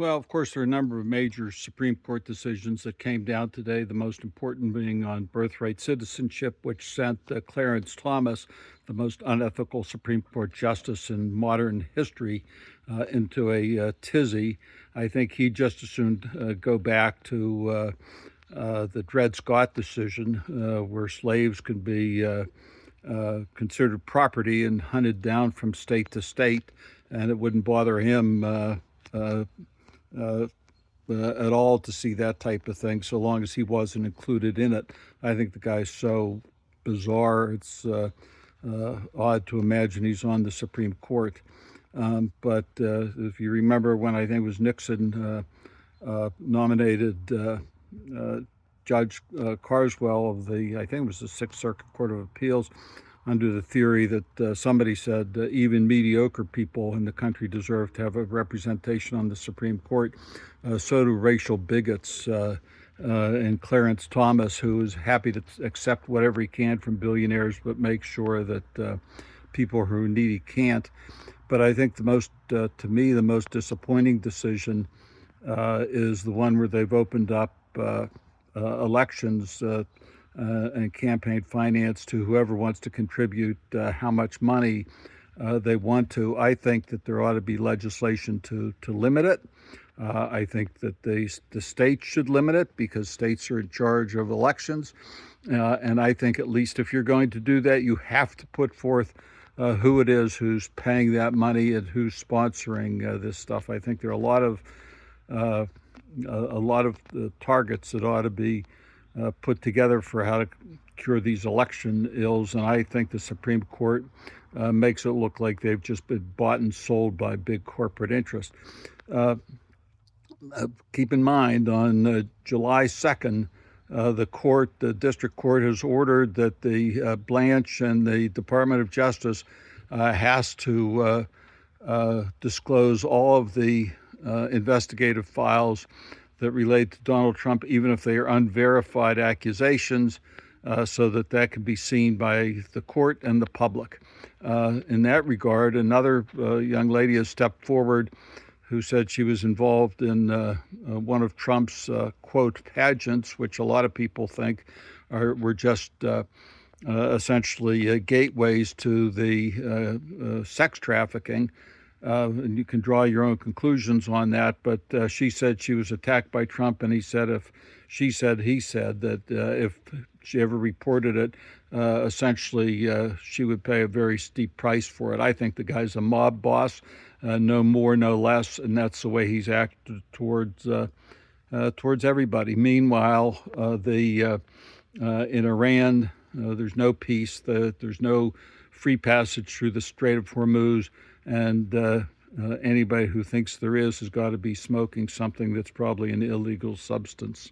Well, of course, there are a number of major Supreme Court decisions that came down today, the most important being on birthright citizenship, which sent Clarence Thomas, the most unethical Supreme Court justice in modern history, into a tizzy. I think he just as soon go back to the Dred Scott decision, where slaves can be considered property and hunted down from state to state, and it wouldn't bother him uh, uh, at all to see that type of thing, so long as he wasn't included in it. I think the guy's so bizarre, it's odd to imagine he's on the Supreme Court. But if you remember when I think it was Nixon nominated Judge Carswell of I think it was the Sixth Circuit Court of Appeals, under the theory that somebody said even mediocre people in the country deserve to have a representation on the Supreme Court. So do racial bigots. And Clarence Thomas, who is happy to accept whatever he can from billionaires, but make sure that people who are needy can't. But I think to me, the most disappointing decision is the one where they've opened up elections and campaign finance to whoever wants to contribute how much money they want to. I think that there ought to be legislation to limit it. I think that the states should limit it because states are in charge of elections. And I think at least if you're going to do that, you have to put forth who it is who's paying that money and who's sponsoring this stuff. I think there are a lot of targets that ought to be put together for how to cure these election ills, and I think the Supreme Court makes it look like they've just been bought and sold by big corporate interests. Keep in mind, on July 2nd, the district court has ordered that the Blanche and the Department of Justice has to disclose all of the investigative files that relate to Donald Trump, even if they are unverified accusations, so that can be seen by the court and the public. In that regard, another young lady has stepped forward who said she was involved in one of Trump's, quote, pageants, which a lot of people think were just essentially gateways to the sex trafficking. And you can draw your own conclusions on that, but she said she was attacked by Trump, and he said he said that if she ever reported it, essentially she would pay a very steep price for it. I think the guy's a mob boss, no more, no less, and that's the way he's acted towards everybody. Meanwhile, in Iran, there's no peace. There's no free passage through the Strait of Hormuz. And anybody who thinks there is has got to be smoking something that's probably an illegal substance.